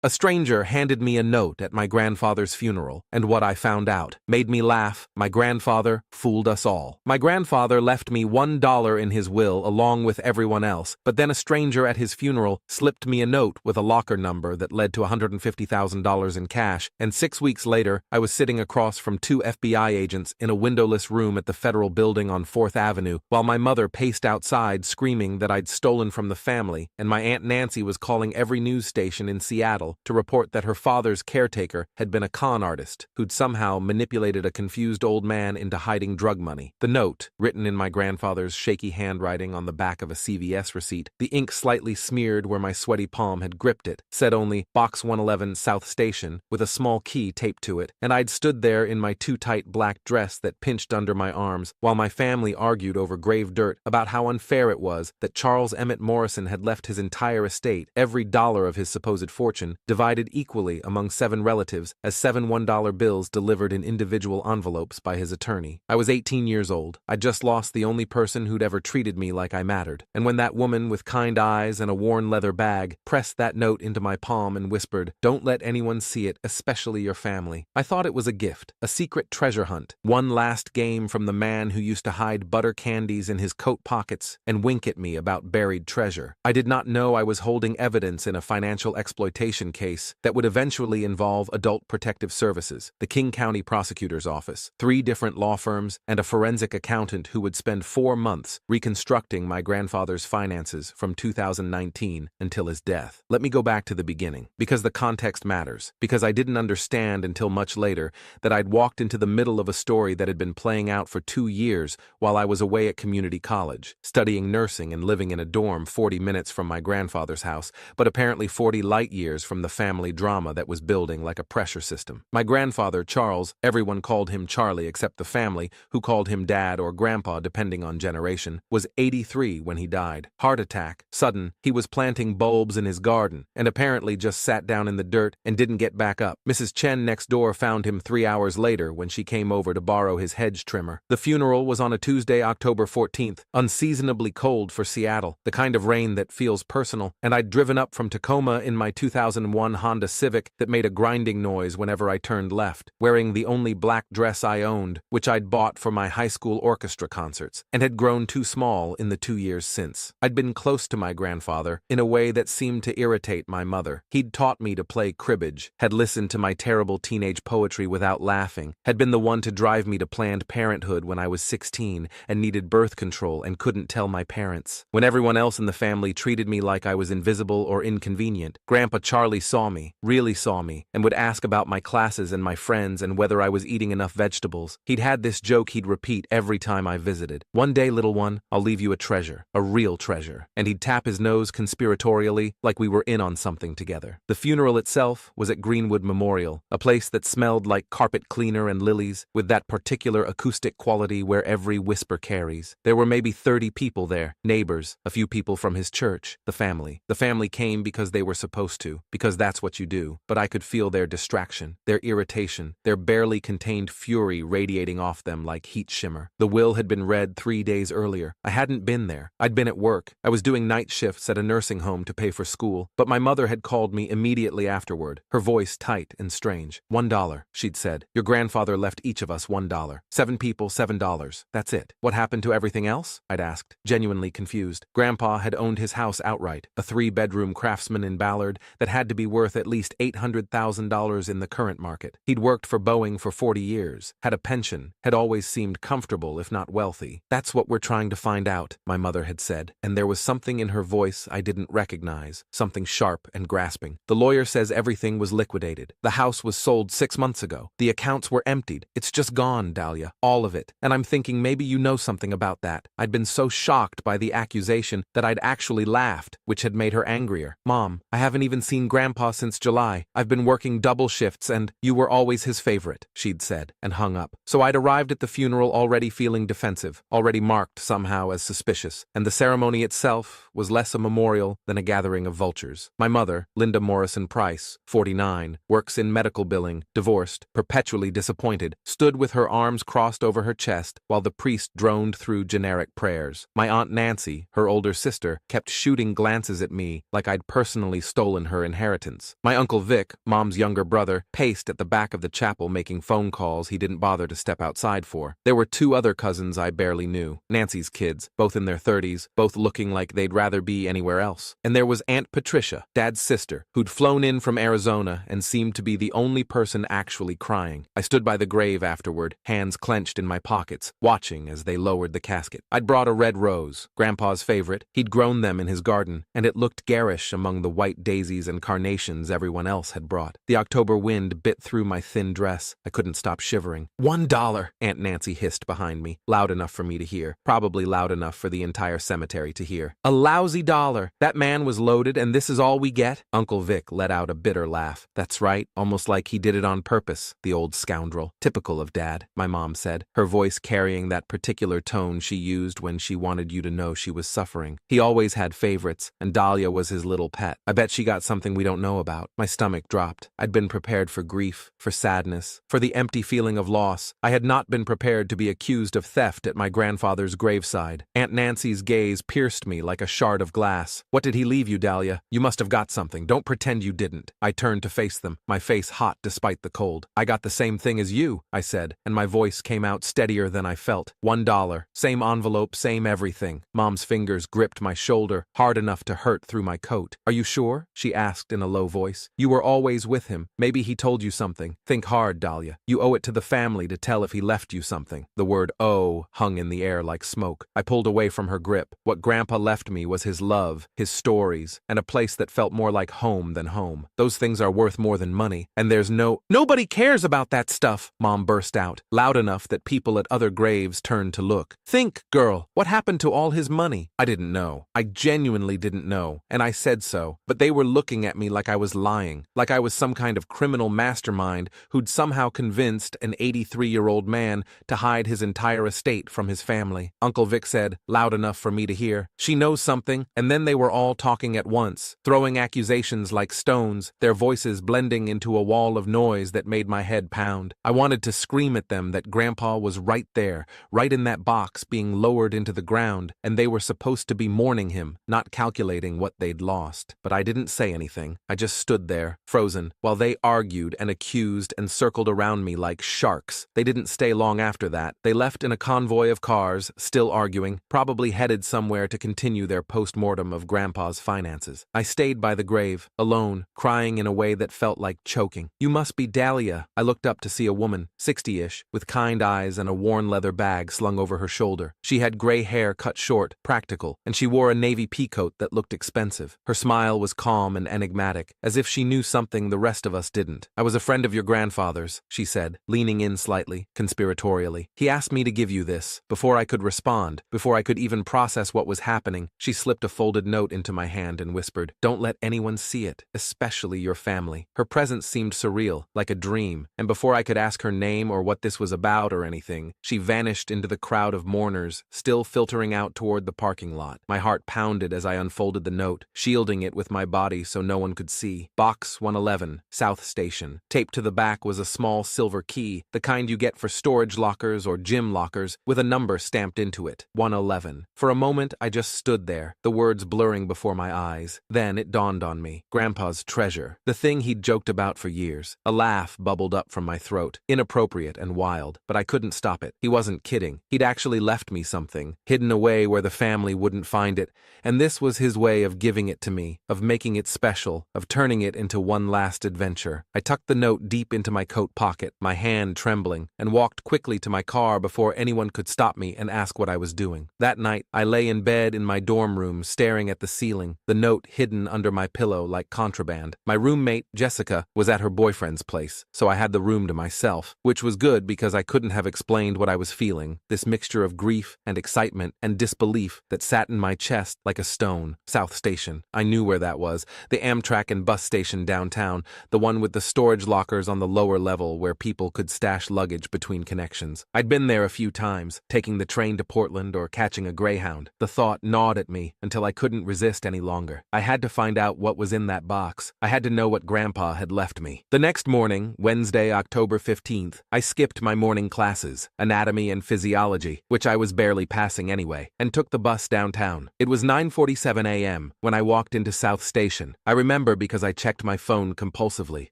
A stranger handed me a note at my grandfather's funeral, and what I found out made me laugh. My grandfather fooled us all. My grandfather left me $1 in his will along with everyone else, but then a stranger at his funeral slipped me a note with a locker number that led to $150,000 in cash, and 6 weeks later, I was sitting across from 2 FBI agents in a windowless room at the federal building on 4th Avenue, while my mother paced outside screaming that I'd stolen from the family, and my Aunt Nancy was calling every news station in Seattle to report that her father's caretaker had been a con artist who'd somehow manipulated a confused old man into hiding drug money. The note, written in my grandfather's shaky handwriting on the back of a CVS receipt, the ink slightly smeared where my sweaty palm had gripped it, said only Box 111 South Station with a small key taped to it, and I'd stood there in my too tight black dress that pinched under my arms while my family argued over grave dirt about how unfair it was that Charles Emmett Morrison had left his entire estate, every dollar of his supposed fortune, divided equally among 7 relatives as 7 $1 bills delivered in individual envelopes by his attorney. I was 18 years old. I'd just lost the only person who'd ever treated me like I mattered. And when that woman with kind eyes and a worn leather bag pressed that note into my palm and whispered, "Don't let anyone see it, especially your family," I thought it was a gift, a secret treasure hunt, one last game from the man who used to hide butter candies in his coat pockets and wink at me about buried treasure. I did not know I was holding evidence in a financial exploitation case that would eventually involve Adult Protective Services, the King County Prosecutor's Office, 3 different law firms, and a forensic accountant who would spend 4 months reconstructing my grandfather's finances from 2019 until his death. Let me go back to the beginning, because the context matters, because I didn't understand until much later that I'd walked into the middle of a story that had been playing out for 2 years while I was away at community college, studying nursing and living in a dorm 40 minutes from my grandfather's house, but apparently 40 light years from the family drama that was building like a pressure system. My grandfather, Charles, everyone called him Charlie except the family, who called him Dad or Grandpa depending on generation, was 83 when he died. Heart attack, sudden. He was planting bulbs in his garden, and apparently just sat down in the dirt and didn't get back up. Mrs. Chen next door found him 3 hours later when she came over to borrow his hedge trimmer. The funeral was on a Tuesday, October 14th, unseasonably cold for Seattle, the kind of rain that feels personal, and I'd driven up from Tacoma in my 2001 Honda Civic that made a grinding noise whenever I turned left, wearing the only black dress I owned, which I'd bought for my high school orchestra concerts, and had grown too small in the 2 years since. I'd been close to my grandfather in a way that seemed to irritate my mother. He'd taught me to play cribbage, had listened to my terrible teenage poetry without laughing, had been the one to drive me to Planned Parenthood when I was 16 and needed birth control and couldn't tell my parents. When everyone else in the family treated me like I was invisible or inconvenient, Grandpa Charlie saw me, really saw me, and would ask about my classes and my friends and whether I was eating enough vegetables. He'd had this joke he'd repeat every time I visited. "One day, little one, I'll leave you a treasure, a real treasure." And he'd tap his nose conspiratorially like we were in on something together. The funeral itself was at Greenwood Memorial, a place that smelled like carpet cleaner and lilies, with that particular acoustic quality where every whisper carries. There were maybe 30 people there, neighbors, a few people from his church, the family. The family came because they were supposed to, because that's what you do, but I could feel their distraction, their irritation, their barely contained fury radiating off them like heat shimmer. The will had been read 3 days earlier. I hadn't been there. I'd been at work. I was doing night shifts at a nursing home to pay for school, but my mother had called me immediately afterward, her voice tight and strange. $1, she'd said. Your grandfather left each of us $1. 7 people, $7. That's it. What happened to everything else? I'd asked, genuinely confused. Grandpa had owned his house outright, a 3-bedroom Craftsman in Ballard that had to be worth at least $800,000 in the current market. He'd worked for Boeing for 40 years, had a pension, had always seemed comfortable if not wealthy. That's what we're trying to find out, my mother had said, and there was something in her voice I didn't recognize, something sharp and grasping. The lawyer says everything was liquidated. The house was sold 6 months ago. The accounts were emptied. It's just gone, Dahlia, all of it. And I'm thinking maybe you know something about that. I'd been so shocked by the accusation that I'd actually laughed, which had made her angrier. Mom, I haven't even seen Grandpa since July. I've been working double shifts and you were always his favorite, she'd said, and hung up. So I'd arrived at the funeral already feeling defensive, already marked somehow as suspicious, and the ceremony itself was less a memorial than a gathering of vultures. My mother, Linda Morrison Price, 49, works in medical billing, divorced, perpetually disappointed, stood with her arms crossed over her chest while the priest droned through generic prayers. My Aunt Nancy, her older sister, kept shooting glances at me like I'd personally stolen her inheritance. inheritance. My Uncle Vic, Mom's younger brother, paced at the back of the chapel making phone calls he didn't bother to step outside for. There were two other cousins I barely knew, Nancy's kids, both in their 30s, both looking like they'd rather be anywhere else. And there was Aunt Patricia, Dad's sister, who'd flown in from Arizona and seemed to be the only person actually crying. I stood by the grave afterward, hands clenched in my pockets, watching as they lowered the casket. I'd brought a red rose, Grandpa's favorite. He'd grown them in his garden, and it looked garish among the white daisies and carnations everyone else had brought. The October wind bit through my thin dress. I couldn't stop shivering. $1, Aunt Nancy hissed behind me, loud enough for me to hear, probably loud enough for the entire cemetery to hear. A lousy $1. That man was loaded, and this is all we get? Uncle Vic let out a bitter laugh. That's right, almost like he did it on purpose, the old scoundrel. Typical of Dad, my mom said, her voice carrying that particular tone she used when she wanted you to know she was suffering. He always had favorites, and Dahlia was his little pet. I bet she got something we don't know about. My stomach dropped. I'd been prepared for grief, for sadness, for the empty feeling of loss. I had not been prepared to be accused of theft at my grandfather's graveside. Aunt Nancy's gaze pierced me like a shard of glass. What did he leave you, Dahlia? You must have got something. Don't pretend you didn't. I turned to face them, my face hot despite the cold. I got the same thing as you, I said, and my voice came out steadier than I felt. $1. Same envelope, same everything. Mom's fingers gripped my shoulder, hard enough to hurt through my coat. Are you sure? She asked in a low voice. You were always with him. Maybe he told you something. Think hard, Dahlia. You owe it to the family to tell if he left you something. The word "oh" hung in the air like smoke. I pulled away from her grip. What Grandpa left me was his love, his stories, and a place that felt more like home than home. Those things are worth more than money, and there's nobody cares about that stuff, Mom burst out, loud enough that people at other graves turned to look. Think, girl, what happened to all his money? I didn't know. I genuinely didn't know, and I said so, but they were looking at me like I was lying, like I was some kind of criminal mastermind who'd somehow convinced an 83-year-old man to hide his entire estate from his family. Uncle Vic said, loud enough for me to hear, she knows something, and then they were all talking at once, throwing accusations like stones, their voices blending into a wall of noise that made my head pound. I wanted to scream at them that Grandpa was right there, right in that box being lowered into the ground, and they were supposed to be mourning him, not calculating what they'd lost. But I didn't say anything. I just stood there, frozen, while they argued and accused and circled around me like sharks. They didn't stay long after that. They left in a convoy of cars, still arguing, probably headed somewhere to continue their post-mortem of Grandpa's finances. I stayed by the grave, alone, crying in a way that felt like choking. You must be Dahlia. I looked up to see a woman, 60-ish, with kind eyes and a worn leather bag slung over her shoulder. She had gray hair cut short, practical, and she wore a navy peacoat that looked expensive. Her smile was calm and enigmatic, as if she knew something the rest of us didn't. I was a friend of your grandfather's, she said, leaning in slightly, conspiratorially. He asked me to give you this. Before I could respond, before I could even process what was happening, she slipped a folded note into my hand and whispered, "Don't let anyone see it, especially your family." Her presence seemed surreal, like a dream, and before I could ask her name or what this was about or anything, she vanished into the crowd of mourners, still filtering out toward the parking lot. My heart pounded as I unfolded the note, shielding it with my body so no one could see. Box 111, South Station. Taped to the back was a small silver key, the kind you get for storage lockers or gym lockers, with a number stamped into it, 111. For a moment, I just stood there, the words blurring before my eyes. Then it dawned on me. Grandpa's treasure. The thing he'd joked about for years. A laugh bubbled up from my throat, inappropriate and wild, but I couldn't stop it. He wasn't kidding. He'd actually left me something, hidden away where the family wouldn't find it, and this was his way of giving it to me, of making it special, of turning it into one last adventure. I tucked the note deep into my coat pocket, my hand trembling, and walked quickly to my car before anyone could stop me and ask what I was doing. That night, I lay in bed in my dorm room staring at the ceiling, the note hidden under my pillow like contraband. My roommate, Jessica, was at her boyfriend's place, so I had the room to myself, which was good because I couldn't have explained what I was feeling, this mixture of grief and excitement and disbelief that sat in my chest like a stone. South Station. I knew where that was, the Amtrak and bus station downtown, the one with the storage lockers on the lower level where people could stash luggage between connections. I'd been there a few times, taking the train to Portland or catching a Greyhound. The thought gnawed at me until I couldn't resist any longer. I had to find out what was in that box. I had to know what Grandpa had left me. The next morning, Wednesday, October 15th, I skipped my morning classes, anatomy and physiology, which I was barely passing anyway, and took the bus downtown. It was 9:47 a.m. when I walked into South Station. I remember remember because I checked my phone compulsively,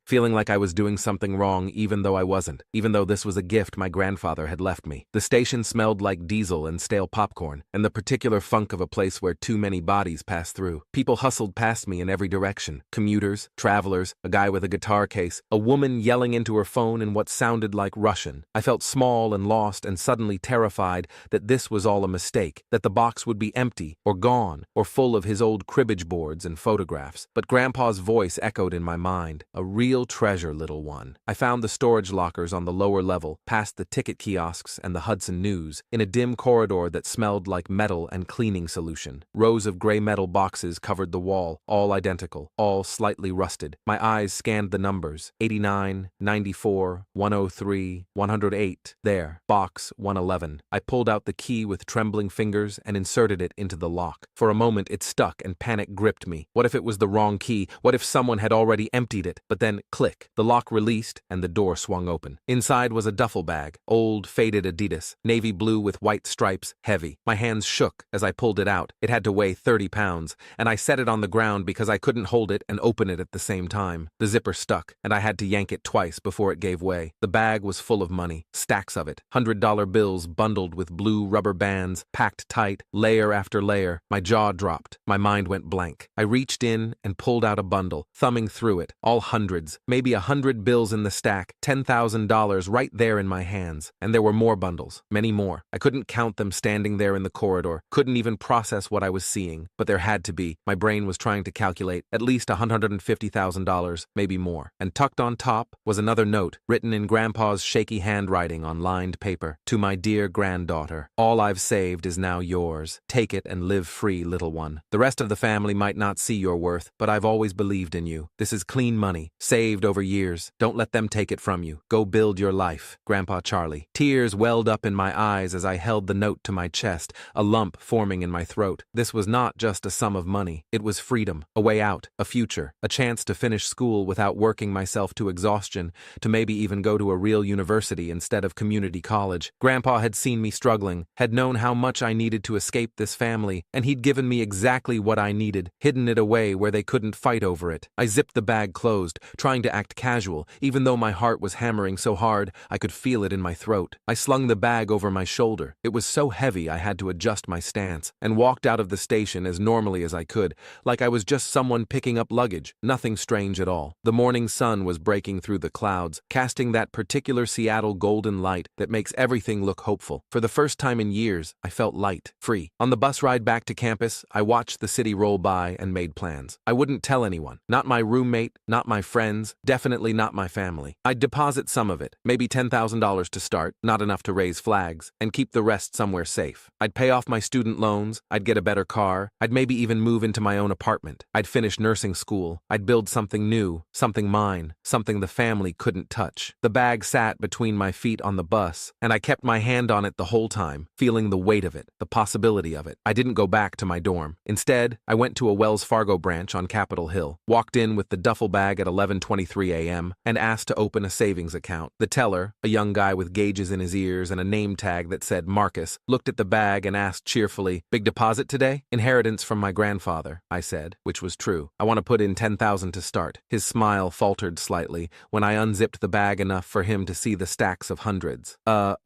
feeling like I was doing something wrong even though I wasn't, even though this was a gift my grandfather had left me. The station smelled like diesel and stale popcorn, and the particular funk of a place where too many bodies pass through. People hustled past me in every direction. Commuters, travelers, a guy with a guitar case, a woman yelling into her phone in what sounded like Russian. I felt small and lost and suddenly terrified that this was all a mistake, that the box would be empty or gone or full of his old cribbage boards and photographs. But Grandpa's voice echoed in my mind, "A real treasure, little one." I found the storage lockers on the lower level, past the ticket kiosks and the Hudson News, in a dim corridor that smelled like metal and cleaning solution. Rows of gray metal boxes covered the wall, all identical, all slightly rusted. My eyes scanned the numbers, 89, 94, 103, 108. There, box 111. I pulled out the key with trembling fingers and inserted it into the lock. For a moment it stuck and panic gripped me. What if it was the wrong key? What if someone had already emptied it? But then, click, the lock released and the door swung open. Inside was a duffel bag, old, faded Adidas, navy blue with white stripes, heavy. My hands shook as I pulled it out. It had to weigh 30 pounds, and I set it on the ground because I couldn't hold it and open it at the same time. The zipper stuck, and I had to yank it twice before it gave way. The bag was full of money, stacks of it, $100 bills bundled with blue rubber bands, packed tight, layer after layer. My jaw dropped. My mind went blank. I reached in and pulled out a bundle, thumbing through it, all hundreds, maybe 100 bills in the stack, $10,000 right there in my hands. And there were more bundles, many more. I couldn't count them standing there in the corridor, couldn't even process what I was seeing, but there had to be. My brain was trying to calculate at least $150,000, maybe more. And tucked on top was another note, written in Grandpa's shaky handwriting on lined paper. "To my dear granddaughter, all I've saved is now yours. Take it and live free, little one. The rest of the family might not see your worth, but I've always believed in you. This is clean money, saved over years. Don't let them take it from you. Go build your life. Grandpa Charlie." Tears welled up in my eyes as I held the note to my chest, a lump forming in my throat. This was not just a sum of money. It was freedom, a way out, a future, a chance to finish school without working myself to exhaustion, to maybe even go to a real university instead of community college. Grandpa had seen me struggling, had known how much I needed to escape this family, and he'd given me exactly what I needed, hidden it away where they couldn't fight over it. I zipped the bag closed, trying to act casual, even though my heart was hammering so hard I could feel it in my throat. I slung the bag over my shoulder. It was so heavy I had to adjust my stance, and walked out of the station as normally as I could, like I was just someone picking up luggage. Nothing strange at all. The morning sun was breaking through the clouds, casting that particular Seattle golden light that makes everything look hopeful. For the first time in years, I felt light, free. On the bus ride back to campus, I watched the city roll by and made plans. I wouldn't tell anyone. Not my roommate, not my friends, definitely not my family. I'd deposit some of it, maybe $10,000 to start, not enough to raise flags, and keep the rest somewhere safe. I'd pay off my student loans, I'd get a better car, I'd maybe even move into my own apartment. I'd finish nursing school, I'd build something new, something mine, something the family couldn't touch. The bag sat between my feet on the bus, and I kept my hand on it the whole time, feeling the weight of it, the possibility of it. I didn't go back to my dorm. Instead, I went to a Wells Fargo branch on Capitol Hill, walked in with the duffel bag at 11:23 a.m., and asked to open a savings account. The teller, a young guy with gauges in his ears and a name tag that said Marcus, looked at the bag and asked cheerfully, "Big deposit today?" "Inheritance from my grandfather," I said, which was true. "I want to put in $10,000 to start." His smile faltered slightly when I unzipped the bag enough for him to see the stacks of hundreds.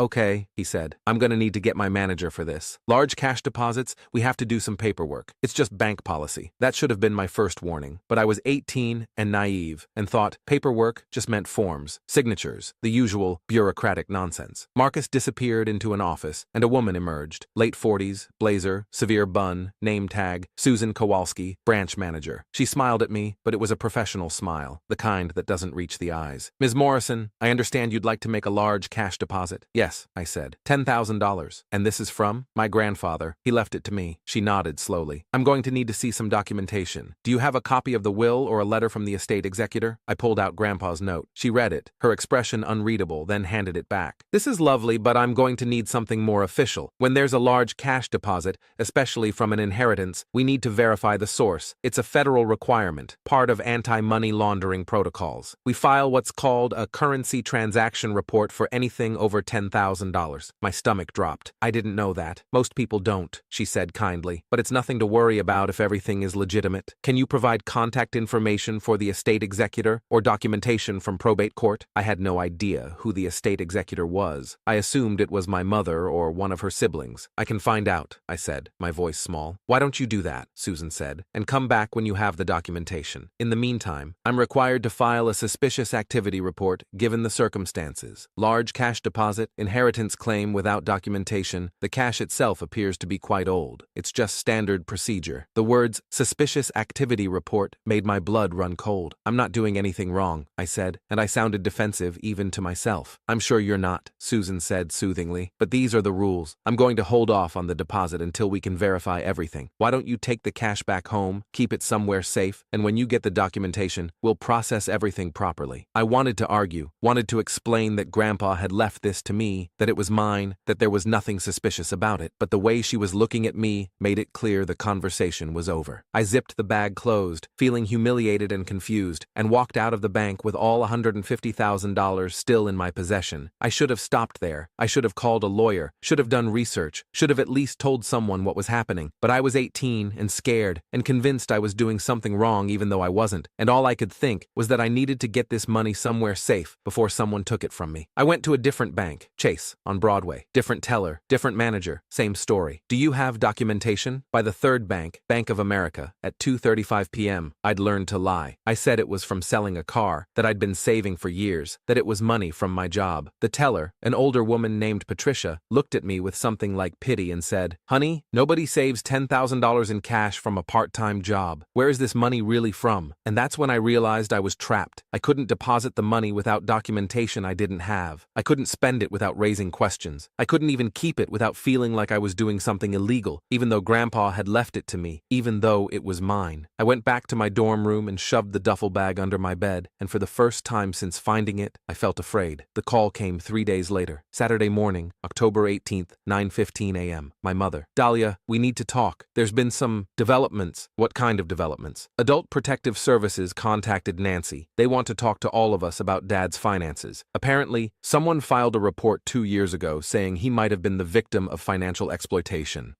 Okay, he said. "I'm gonna need to get my manager for this. Large cash deposits, we have to do some paperwork. It's just bank policy." That should have been my first warning, but I was 18 and naive and thought paperwork just meant forms, signatures, the usual bureaucratic nonsense. Marcus disappeared into an office, and a woman emerged. Late 40s, blazer, severe bun, name tag, Susan Kowalski, branch manager. She smiled at me, but it was a professional smile, the kind that doesn't reach the eyes. "Ms. Morrison, I understand you'd like to make a large cash deposit." "Yes," I said. $10,000. "And this is from?" "My grandfather. He left it to me." She nodded slowly. "I'm going to need to see some documentation. Do you have a copy of the will or a letter from the estate executor?" I pulled out Grandpa's note. She read it, her expression unreadable, then handed it back. "This is lovely, but I'm going to need something more official. When there's a large cash deposit, especially from an inheritance, we need to verify the source. It's a federal requirement, part of anti-money laundering protocols. We file what's called a currency transaction report for anything over $10,000. My stomach dropped. "I didn't know that. Most people don't," she said kindly. "But it's nothing to worry about if everything is legitimate. Can you provide contact information for the estate executor or documentation from probate court? I had no idea who the estate executor was. I assumed it was my mother or one of her siblings. I can find out, I said, my voice small. Why don't you do that, Susan said, and come back when you have the documentation. In the meantime, I'm required to file a suspicious activity report given the circumstances. Large cash deposit, inheritance claim without documentation. The cash itself appears to be quite old. It's just standard procedure. The words suspicious activity report made my blood run cold. I'm not doing anything wrong, I said, and I sounded defensive even to myself. I'm sure you're not, Susan said soothingly, but these are the rules. I'm going to hold off on the deposit until we can verify everything. Why don't you take the cash back home, keep it somewhere safe, and when you get the documentation, we'll process everything properly. I wanted to argue, wanted to explain that Grandpa had left this to me, that it was mine, that there was nothing suspicious about it, but the way she was looking at me made it clear the conversation was over. I zipped the bag closed, feeling humiliated and confused, and walked out of the bank with all $150,000 still in my possession. I should have stopped there. I should have called a lawyer, should have done research, should have at least told someone what was happening. But I was 18 and scared and convinced I was doing something wrong even though I wasn't, and all I could think was that I needed to get this money somewhere safe before someone took it from me. I went to a different bank, Chase, on Broadway. Different teller, different manager, same story. Do you have documentation? By the third bank, Bank of America, at 2:35 p.m., I'd learned to lie. I said it was from selling a car, that I'd been saving for years, that it was money from my job. The teller, an older woman named Patricia, looked at me with something like pity and said, "Honey, nobody saves $10,000 in cash from a part-time job. Where is this money really from?" And that's when I realized I was trapped. I couldn't deposit the money without documentation I didn't have. I couldn't spend it without raising questions. I couldn't even keep it without feeling like I was doing something illegal, even though Grandpa had left it to me, even though it was mine. I went back to my dorm room and shoved the duffel bag under my bed, and for the first time since finding it, I felt afraid. The call came 3 days later, Saturday morning, October 18th, 9:15 a.m. My mother. "Dahlia, we need to talk. There's been some developments." "What kind of developments?" "Adult Protective Services contacted Nancy. They want to talk to all of us about Dad's finances. Apparently, someone filed a report 2 years ago saying he might have been the victim of financial exploitation."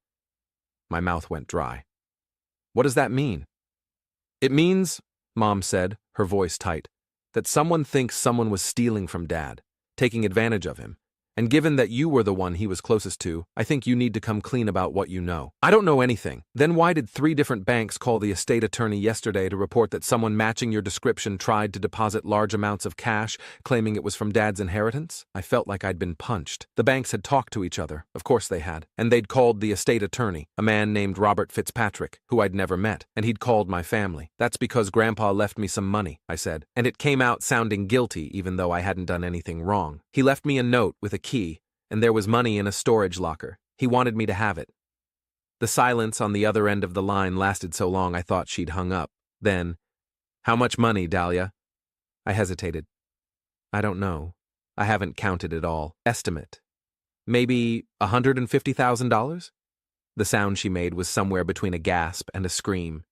My mouth went dry. "What does that mean?" "It means," Mom said, her voice tight, "that someone thinks someone was stealing from Dad, taking advantage of him. And given that you were the one he was closest to, I think you need to come clean about what you know." "I don't know anything." "Then why did 3 different banks call the estate attorney yesterday to report that someone matching your description tried to deposit large amounts of cash, claiming it was from Dad's inheritance?" I felt like I'd been punched. The banks had talked to each other. Of course they had. And they'd called the estate attorney, a man named Robert Fitzpatrick, who I'd never met, and he'd called my family. "That's because Grandpa left me some money," I said, and it came out sounding guilty even though I hadn't done anything wrong. "He left me a note with a key, and there was money in a storage locker. He wanted me to have it." The silence on the other end of the line lasted so long I thought she'd hung up. Then, "How much money, Dahlia?" I hesitated. "I don't know. I haven't counted it all. Estimate. Maybe $150,000? The sound she made was somewhere between a gasp and a scream.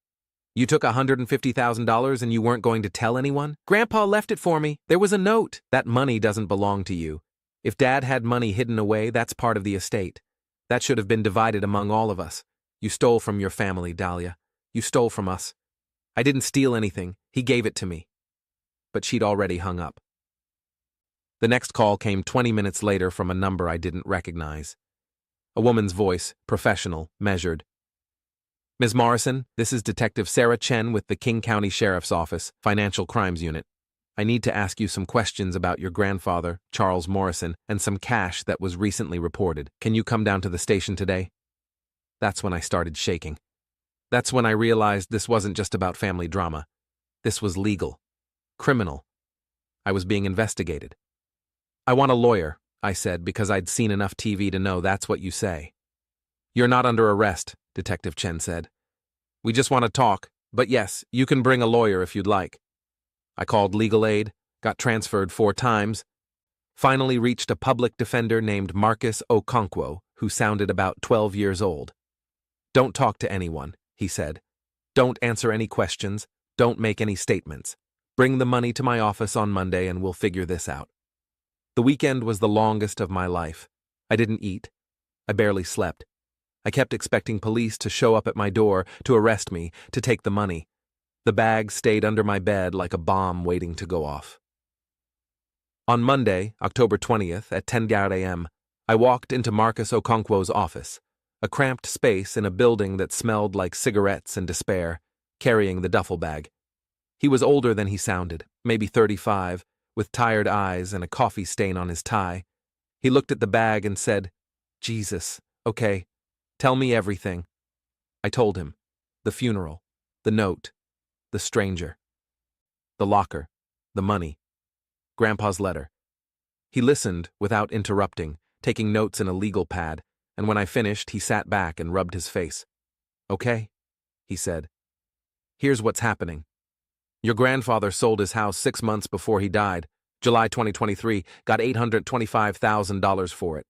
"You took $150,000 and you weren't going to tell anyone?" "Grandpa left it for me. There was a note." "That money doesn't belong to you. If Dad had money hidden away, that's part of the estate. That should have been divided among all of us. You stole from your family, Dahlia. You stole from us. I didn't steal anything. He gave it to me." But she'd already hung up. The next call came 20 minutes later from a number I didn't recognize. A woman's voice, professional, measured. "Ms. Morrison, this is Detective Sarah Chen with the King County Sheriff's Office, Financial Crimes Unit. I need to ask you some questions about your grandfather, Charles Morrison, and some cash that was recently reported. Can you come down to the station today?" That's when I started shaking. That's when I realized this wasn't just about family drama. This was legal. Criminal. I was being investigated. "I want a lawyer," I said, because I'd seen enough TV to know that's what you say. "You're not under arrest," Detective Chen said. "We just want to talk, but yes, you can bring a lawyer if you'd like." I called legal aid, got transferred 4 times, finally reached a public defender named Marcus Okonkwo, who sounded about 12 years old. "Don't talk to anyone," he said. "Don't answer any questions. Don't make any statements. Bring the money to my office on Monday and we'll figure this out." The weekend was the longest of my life. I didn't eat. I barely slept. I kept expecting police to show up at my door, to arrest me, to take the money. The bag stayed under my bed like a bomb waiting to go off. On Monday, October 20th, at 10 a.m., I walked into Marcus Okonkwo's office, a cramped space in a building that smelled like cigarettes and despair, carrying the duffel bag. He was older than he sounded, maybe 35, with tired eyes and a coffee stain on his tie. He looked at the bag and said, "Jesus, okay, tell me everything." I told him. The funeral, the note, the stranger, the locker, the money, Grandpa's letter. He listened without interrupting, taking notes in a legal pad, and when I finished, he sat back and rubbed his face. "Okay," he said. "Here's what's happening. Your grandfather sold his house 6 months before he died, July 2023, got $825,000 for it.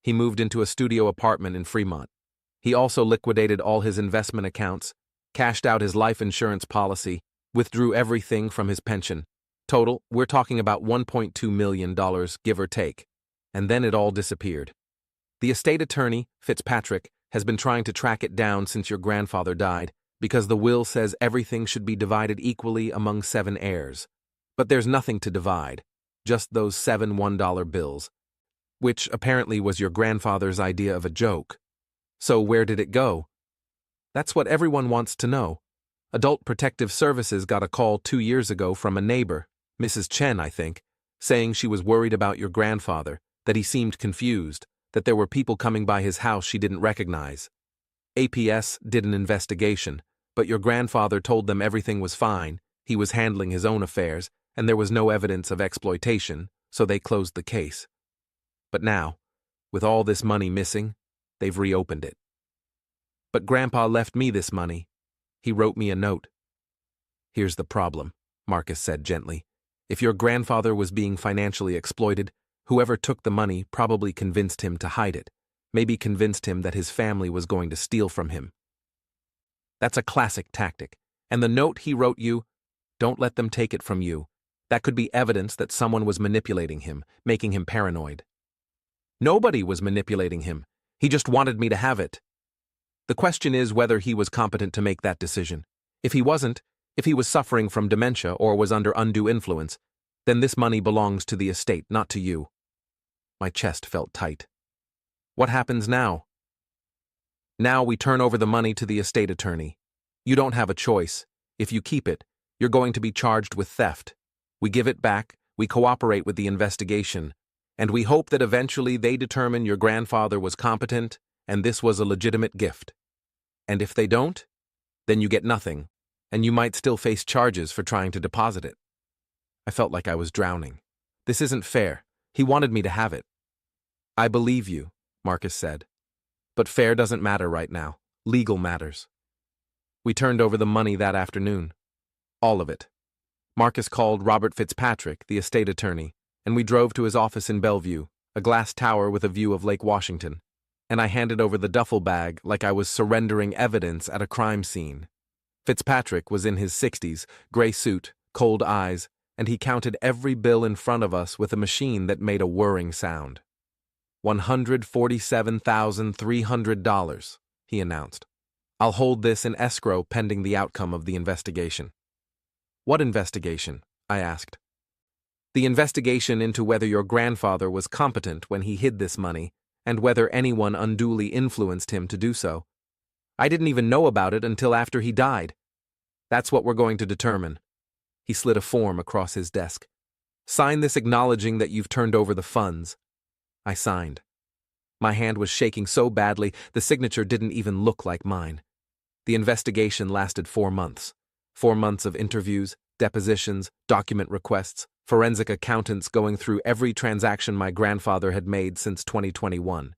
He moved into a studio apartment in Fremont. He also liquidated all his investment accounts, cashed out his life insurance policy, withdrew everything from his pension. Total, we're talking about $1.2 million, give or take. And then it all disappeared. The estate attorney, Fitzpatrick, has been trying to track it down since your grandfather died, because the will says everything should be divided equally among 7 heirs. But there's nothing to divide, just those 7 $1 bills, which apparently was your grandfather's idea of a joke. So where did it go? That's what everyone wants to know. Adult Protective Services got a call 2 years ago from a neighbor, Mrs. Chen, I think, saying she was worried about your grandfather, that he seemed confused, that there were people coming by his house she didn't recognize. APS did an investigation, but your grandfather told them everything was fine, he was handling his own affairs, and there was no evidence of exploitation, so they closed the case. But now, with all this money missing, they've reopened it. But Grandpa left me this money. He wrote me a note. Here's the problem, Marcus said gently. If your grandfather was being financially exploited, whoever took the money probably convinced him to hide it, maybe convinced him that his family was going to steal from him. That's a classic tactic, and the note he wrote you, don't let them take it from you. That could be evidence that someone was manipulating him, making him paranoid. Nobody was manipulating him. He just wanted me to have it. The question is whether he was competent to make that decision. If he wasn't, if he was suffering from dementia or was under undue influence, then this money belongs to the estate, not to you. My chest felt tight. What happens now? Now we turn over the money to the estate attorney. You don't have a choice. If you keep it, you're going to be charged with theft. We give it back, we cooperate with the investigation, and we hope that eventually they determine your grandfather was competent and this was a legitimate gift. And if they don't, then you get nothing, and you might still face charges for trying to deposit it. I felt like I was drowning. This isn't fair. He wanted me to have it. I believe you, Marcus said. But fair doesn't matter right now. Legal matters. We turned over the money that afternoon. All of it. Marcus called Robert Fitzpatrick, the estate attorney, and we drove to his office in Bellevue, a glass tower with a view of Lake Washington, and I handed over the duffel bag like I was surrendering evidence at a crime scene. Fitzpatrick was in his 60s, gray suit, cold eyes, and he counted every bill in front of us with a machine that made a whirring sound. $147,300, he announced. I'll hold this in escrow pending the outcome of the investigation. What investigation? I asked. The investigation into whether your grandfather was competent when he hid this money, and whether anyone unduly influenced him to do so. I didn't even know about it until after he died. That's what we're going to determine. He slid a form across his desk. Sign this acknowledging that you've turned over the funds. I signed. My hand was shaking so badly, the signature didn't even look like mine. The investigation lasted 4 months. 4 months of interviews, depositions, document requests, forensic accountants going through every transaction my grandfather had made since 2021.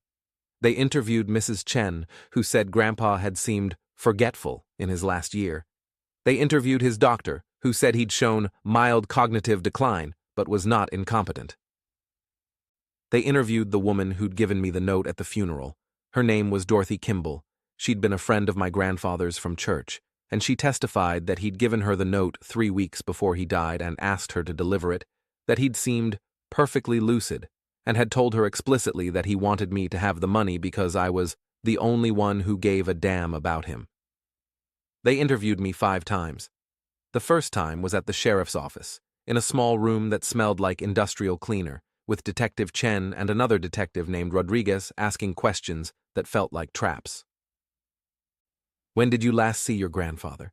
They interviewed Mrs. Chen, who said Grandpa had seemed forgetful in his last year. They interviewed his doctor, who said he'd shown mild cognitive decline, but was not incompetent. They interviewed the woman who'd given me the note at the funeral. Her name was Dorothy Kimball. She'd been a friend of my grandfather's from church, and she testified that he'd given her the note 3 weeks before he died and asked her to deliver it, that he'd seemed perfectly lucid, and had told her explicitly that he wanted me to have the money because I was the only one who gave a damn about him. They interviewed me 5 times. The first time was at the sheriff's office, in a small room that smelled like industrial cleaner, with Detective Chen and another detective named Rodriguez asking questions that felt like traps. When did you last see your grandfather?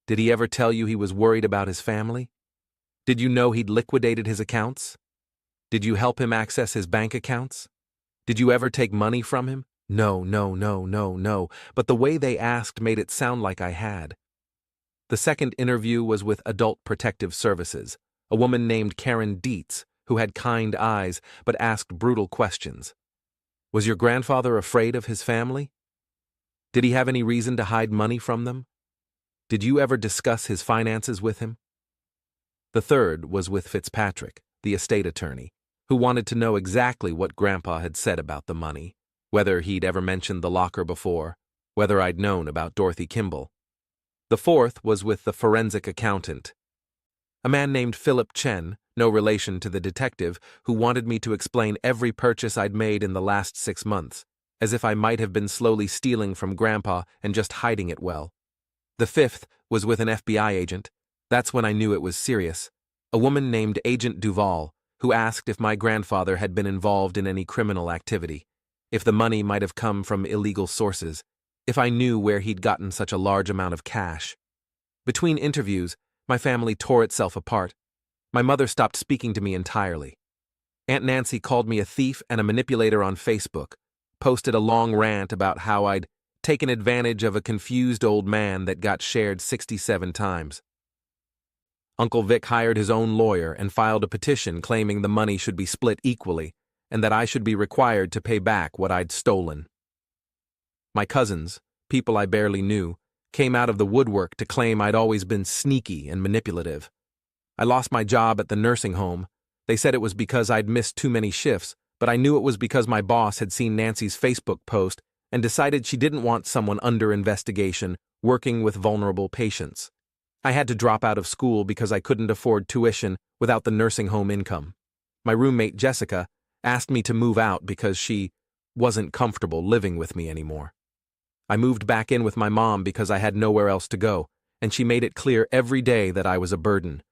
Did he ever tell you he was worried about his family? Did you know he'd liquidated his accounts? Did you help him access his bank accounts? Did you ever take money from him? No, no, no, no, no, but the way they asked made it sound like I had. The second interview was with Adult Protective Services, a woman named Karen Dietz, who had kind eyes but asked brutal questions. Was your grandfather afraid of his family? Did he have any reason to hide money from them? Did you ever discuss his finances with him? The third was with Fitzpatrick, the estate attorney, who wanted to know exactly what Grandpa had said about the money, whether he'd ever mentioned the locker before, whether I'd known about Dorothy Kimball. The fourth was with the forensic accountant, a man named Philip Chen, no relation to the detective, who wanted me to explain every purchase I'd made in the last 6 months, as if I might have been slowly stealing from Grandpa and just hiding it well. The fifth was with an FBI agent. That's when I knew it was serious. A woman named Agent Duval, who asked if my grandfather had been involved in any criminal activity, if the money might have come from illegal sources, if I knew where he'd gotten such a large amount of cash. Between interviews, my family tore itself apart. My mother stopped speaking to me entirely. Aunt Nancy called me a thief and a manipulator on Facebook, posted a long rant about how I'd taken advantage of a confused old man that got shared 67 times. Uncle Vic hired his own lawyer and filed a petition claiming the money should be split equally and that I should be required to pay back what I'd stolen. My cousins, people I barely knew, came out of the woodwork to claim I'd always been sneaky and manipulative. I lost my job at the nursing home. They said it was because I'd missed too many shifts, but I knew it was because my boss had seen Nancy's Facebook post and decided she didn't want someone under investigation working with vulnerable patients. I had to drop out of school because I couldn't afford tuition without the nursing home income. My roommate Jessica asked me to move out because she wasn't comfortable living with me anymore. I moved back in with my mom because I had nowhere else to go, and she made it clear every day that I was a burden,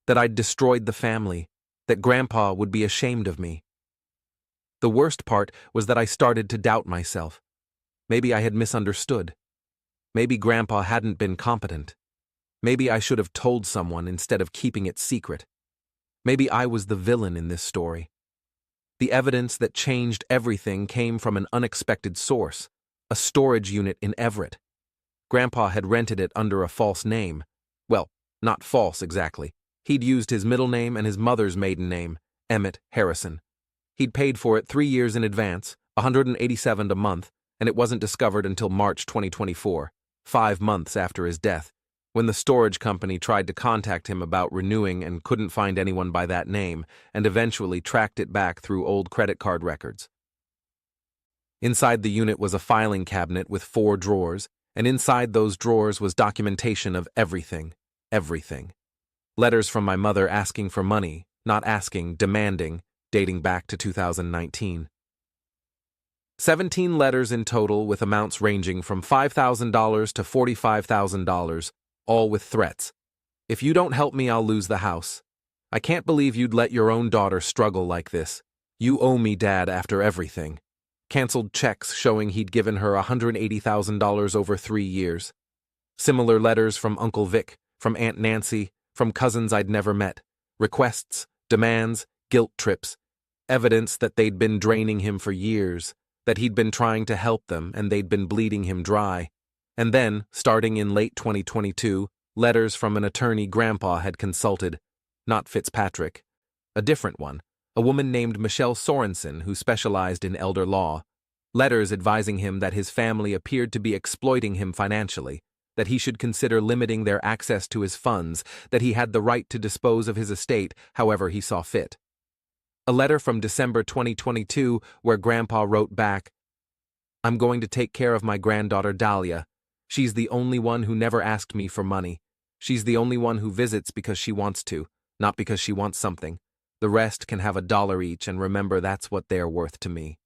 that I'd destroyed the family, that Grandpa would be ashamed of me. The worst part was that I started to doubt myself. Maybe I had misunderstood. Maybe Grandpa hadn't been competent. Maybe I should have told someone instead of keeping it secret. Maybe I was the villain in this story. The evidence that changed everything came from an unexpected source, a storage unit in Everett. Grandpa had rented it under a false name. Well, not false exactly. He'd used his middle name and his mother's maiden name, Emmett Harrison. He'd paid for it 3 years in advance, $187 a month, and it wasn't discovered until March 2024, 5 months after his death, when the storage company tried to contact him about renewing and couldn't find anyone by that name, and eventually tracked it back through old credit card records. Inside the unit was a filing cabinet with 4 drawers, and inside those drawers was documentation of everything. Letters from my mother asking for money, not asking, demanding, dating back to 2019. 17 letters in total with amounts ranging from $5,000 to $45,000, all with threats. If you don't help me, I'll lose the house. I can't believe you'd let your own daughter struggle like this. You owe me, Dad, after everything. Canceled checks showing he'd given her $180,000 over 3 years. Similar letters from Uncle Vic, from Aunt Nancy, from cousins I'd never met. Requests, demands, guilt trips. Evidence that they'd been draining him for years, that he'd been trying to help them and they'd been bleeding him dry. And then, starting in late 2022, letters from an attorney Grandpa had consulted, not Fitzpatrick, a different one, a woman named Michelle Sorensen who specialized in elder law. Letters advising him that his family appeared to be exploiting him financially, that he should consider limiting their access to his funds, that he had the right to dispose of his estate however he saw fit. A letter from December 2022 where Grandpa wrote back, "I'm going to take care of my granddaughter Dahlia. She's the only one who never asked me for money. She's the only one who visits because she wants to, not because she wants something. The rest can have $1 each, and remember that's what they're worth to me."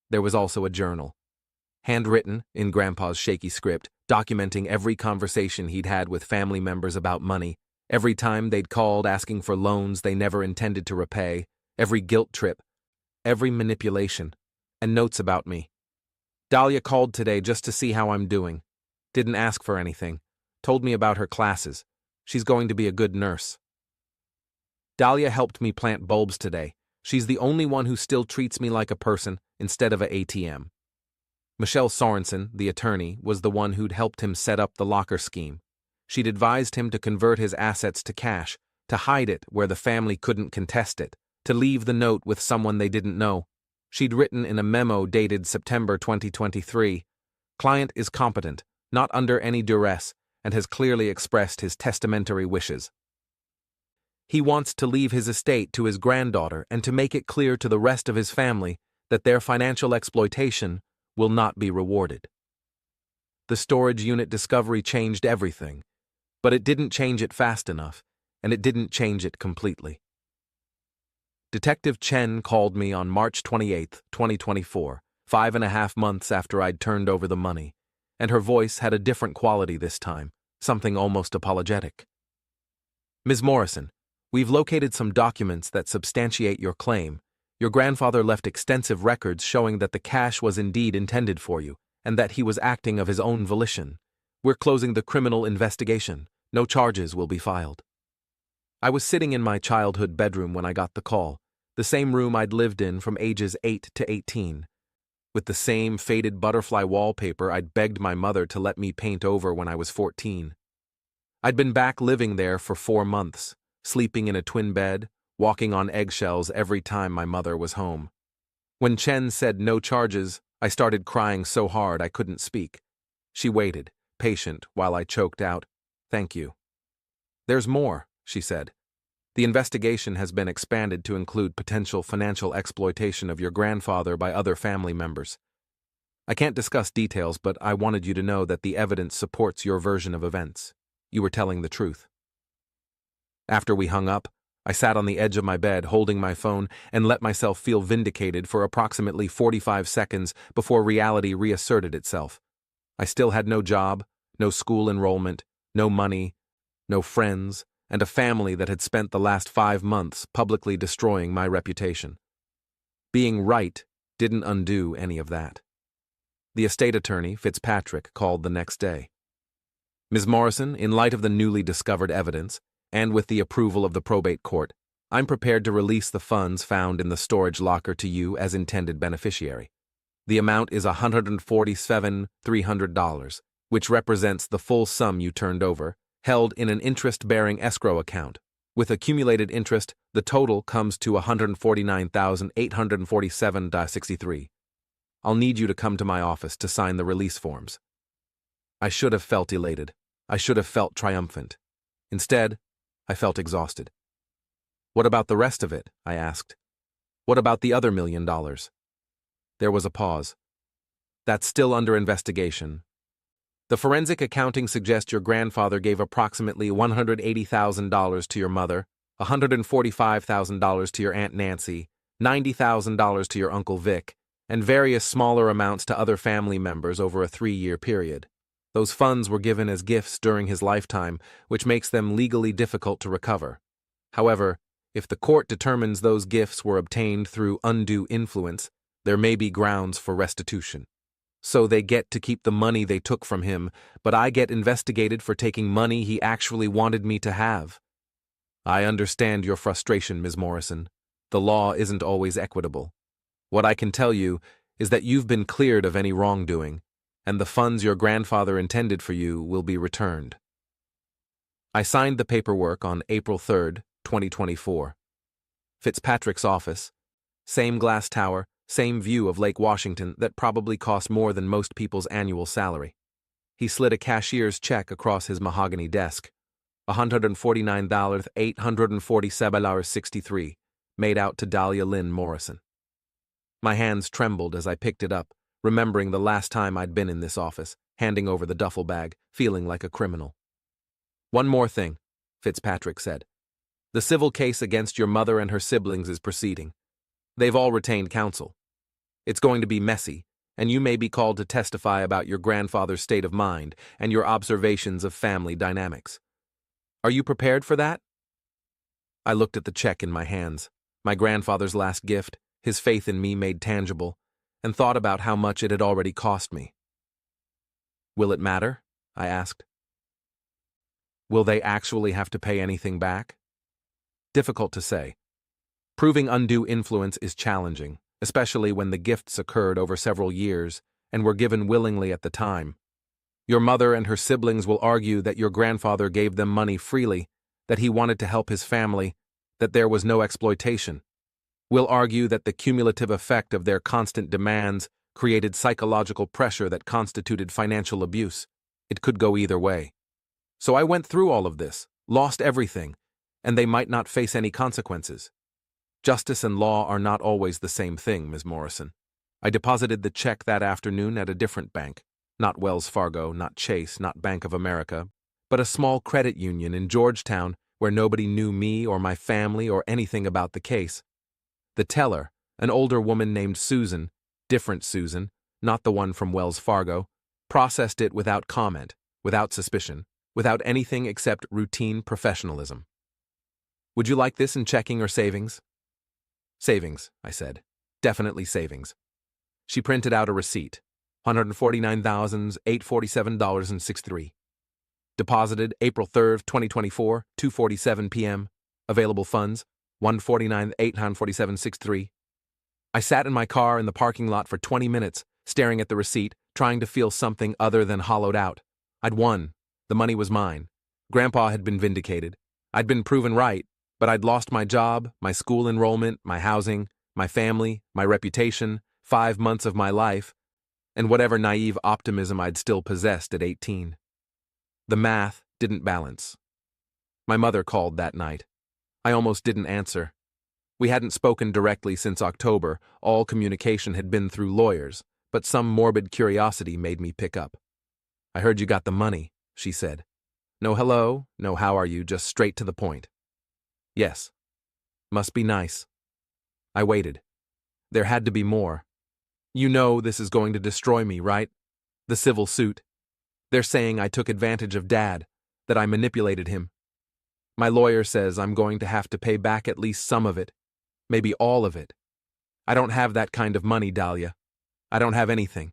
There was also a journal. Handwritten, in Grandpa's shaky script, documenting every conversation he'd had with family members about money, every time they'd called asking for loans they never intended to repay, every guilt trip, every manipulation, and notes about me. Dahlia called today just to see how I'm doing. Didn't ask for anything. Told me about her classes. She's going to be a good nurse. Dahlia helped me plant bulbs today. She's the only one who still treats me like a person instead of an ATM. Michelle Sorensen, the attorney, was the one who'd helped him set up the locker scheme. She'd advised him to convert his assets to cash, to hide it where the family couldn't contest it, to leave the note with someone they didn't know. She'd written in a memo dated September 2023, "Client is competent, not under any duress, and has clearly expressed his testamentary wishes. He wants to leave his estate to his granddaughter and to make it clear to the rest of his family that their financial exploitation will not be rewarded." The storage unit discovery changed everything, but it didn't change it fast enough, and it didn't change it completely. Detective Chen called me on March 28, 2024, 5.5 months after I'd turned over the money, and her voice had a different quality this time, something almost apologetic. "Ms. Morrison, we've located some documents that substantiate your claim. Your grandfather left extensive records showing that the cash was indeed intended for you, and that he was acting of his own volition. We're closing the criminal investigation. No charges will be filed." I was sitting in my childhood bedroom when I got the call, the same room I'd lived in from ages 8 to 18. With the same faded butterfly wallpaper I'd begged my mother to let me paint over when I was 14. I'd been back living there for 4 months, sleeping in a twin bed, walking on eggshells every time my mother was home. When Chen said no charges, I started crying so hard I couldn't speak. She waited, patient, while I choked out, "Thank you." "There's more," she said. "The investigation has been expanded to include potential financial exploitation of your grandfather by other family members. I can't discuss details, but I wanted you to know that the evidence supports your version of events. You were telling the truth." After we hung up, I sat on the edge of my bed holding my phone and let myself feel vindicated for approximately 45 seconds before reality reasserted itself. I still had no job, no school enrollment, no money, no friends, and a family that had spent the last 5 months publicly destroying my reputation. Being right didn't undo any of that. The estate attorney, Fitzpatrick, called the next day. "Ms. Morrison, in light of the newly discovered evidence, and with the approval of the probate court, I'm prepared to release the funds found in the storage locker to you as intended beneficiary. The amount is $147,300, which represents the full sum you turned over, held in an interest-bearing escrow account. With accumulated interest, the total comes to $149,847.63. I'll need you to come to my office to sign the release forms." I should have felt elated. I should have felt triumphant. Instead, I felt exhausted. "What about the rest of it?" I asked. "What about the other $1 million?" There was a pause. "That's still under investigation. The forensic accounting suggests your grandfather gave approximately $180,000 to your mother, $145,000 to your Aunt Nancy, $90,000 to your Uncle Vic, and various smaller amounts to other family members over a 3-year period. Those funds were given as gifts during his lifetime, which makes them legally difficult to recover. However, if the court determines those gifts were obtained through undue influence, there may be grounds for restitution. So they get to keep the money they took from him, but I get investigated for taking money he actually wanted me to have. I understand your frustration, Ms. Morrison. The law isn't always equitable. What I can tell you is that you've been cleared of any wrongdoing, and the funds your grandfather intended for you will be returned." I signed the paperwork on April 3, 2024. Fitzpatrick's office. Same glass tower, same view of Lake Washington that probably cost more than most people's annual salary. He slid a cashier's check across his mahogany desk. $149,847.63, made out to Dahlia Lynn Morrison. My hands trembled as I picked it up, remembering the last time I'd been in this office, handing over the duffel bag, feeling like a criminal. "One more thing," Fitzpatrick said. "The civil case against your mother and her siblings is proceeding. They've all retained counsel. It's going to be messy, and you may be called to testify about your grandfather's state of mind and your observations of family dynamics. Are you prepared for that? I looked at the check in my hands, my grandfather's last gift, his faith in me made tangible, and thought about how much it had already cost me. Will it matter? I asked. Will they actually have to pay anything back? Difficult to say. Proving undue influence is challenging, especially when the gifts occurred over several years and were given willingly at the time. Your mother and her siblings will argue that your grandfather gave them money freely, that he wanted to help his family, that there was no exploitation. Will argue that the cumulative effect of their constant demands created psychological pressure that constituted financial abuse. It could go either way. So I went through all of this, lost everything, and they might not face any consequences. Justice and law are not always the same thing, Ms. Morrison. I deposited the check that afternoon at a different bank, not Wells Fargo, not Chase, not Bank of America, but a small credit union in Georgetown where nobody knew me or my family or anything about the case. The teller, an older woman named Susan, different Susan, not the one from Wells Fargo, processed it without comment, without suspicion, without anything except routine professionalism. Would you like this in checking or savings? Savings, I said. Definitely savings. She printed out a receipt, $149,847.63. Deposited April 3rd, 2024, 2:47 p.m. Available funds, $149,847.63. I sat in my car in the parking lot for 20 minutes, staring at the receipt, trying to feel something other than hollowed out. I'd won. The money was mine. Grandpa had been vindicated. I'd been proven right, but I'd lost my job, my school enrollment, my housing, my family, my reputation, 5 months of my life, and whatever naive optimism I'd still possessed at 18. The math didn't balance. My mother called that night. I almost didn't answer. We hadn't spoken directly since October. All communication had been through lawyers, but some morbid curiosity made me pick up. I heard you got the money, she said. No hello, no how are you, just straight to the point. Yes. Must be nice. I waited. There had to be more. You know this is going to destroy me, right? The civil suit. They're saying I took advantage of Dad, that I manipulated him. My lawyer says I'm going to have to pay back at least some of it, maybe all of it. I don't have that kind of money, Dahlia. I don't have anything.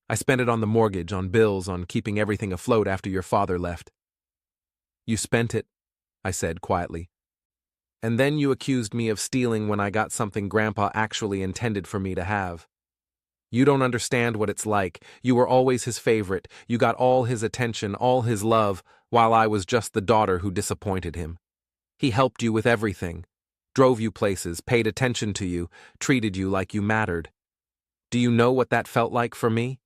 I spent it on the mortgage, on bills, on keeping everything afloat after your father left. You spent it, I said quietly. And then you accused me of stealing when I got something Grandpa actually intended for me to have. You don't understand what it's like. You were always his favorite. You got all his attention, all his love, while I was just the daughter who disappointed him. He helped you with everything, drove you places, paid attention to you, treated you like you mattered. Do you know what that felt like for me?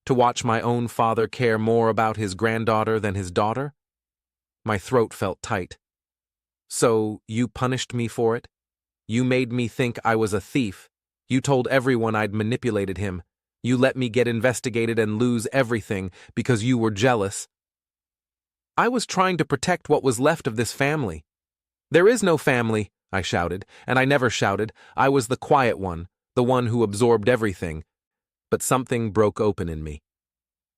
To watch my own father care more about his granddaughter than his daughter? My throat felt tight. So, you punished me for it? You made me think I was a thief. You told everyone I'd manipulated him. You let me get investigated and lose everything because you were jealous. I was trying to protect what was left of this family. There is no family, I shouted, and I never shouted. I was the quiet one, the one who absorbed everything. But something broke open in me.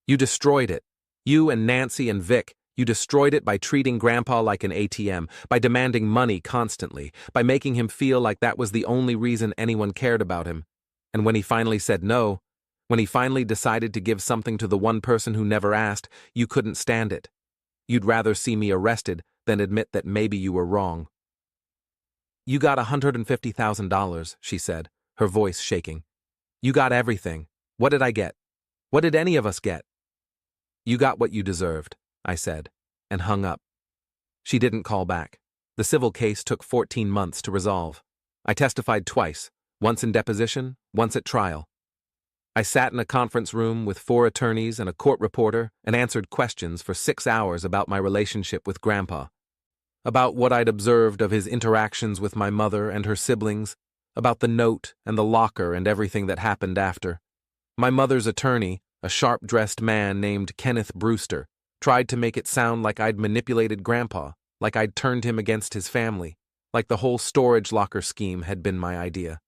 You destroyed it. You and Nancy and Vic. You destroyed it by treating Grandpa like an ATM, by demanding money constantly, by making him feel like that was the only reason anyone cared about him. And when he finally said no, when he finally decided to give something to the one person who never asked, you couldn't stand it. You'd rather see me arrested than admit that maybe you were wrong. You got $150,000, she said, her voice shaking. You got everything. What did I get? What did any of us get? You got what you deserved, I said, and hung up. She didn't call back. The civil case took 14 months to resolve. I testified twice, once in deposition, once at trial. I sat in a conference room with 4 attorneys and a court reporter and answered questions for 6 hours about my relationship with Grandpa, about what I'd observed of his interactions with my mother and her siblings, about the note and the locker and everything that happened after. My mother's attorney, a sharp-dressed man named Kenneth Brewster, tried to make it sound like I'd manipulated Grandpa, like I'd turned him against his family, like the whole storage locker scheme had been my idea.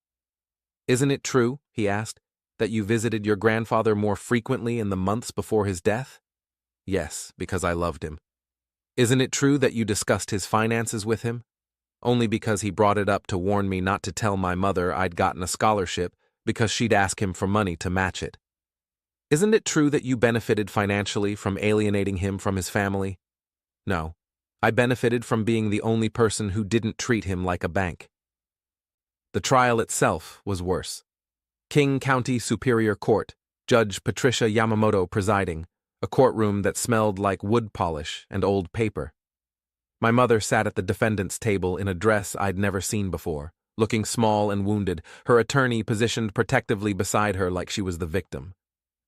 Isn't it true, he asked, That you visited your grandfather more frequently in the months before his death? Yes, because I loved him. Isn't it true that you discussed his finances with him? Only because he brought it up to warn me not to tell my mother I'd gotten a scholarship because she'd ask him for money to match it. Isn't it true that you benefited financially from alienating him from his family? No. I benefited from being the only person who didn't treat him like a bank. The trial itself was worse. King County Superior Court, Judge Patricia Yamamoto presiding, a courtroom that smelled like wood polish and old paper. My mother sat at the defendant's table in a dress I'd never seen before, looking small and wounded, her attorney positioned protectively beside her like she was the victim.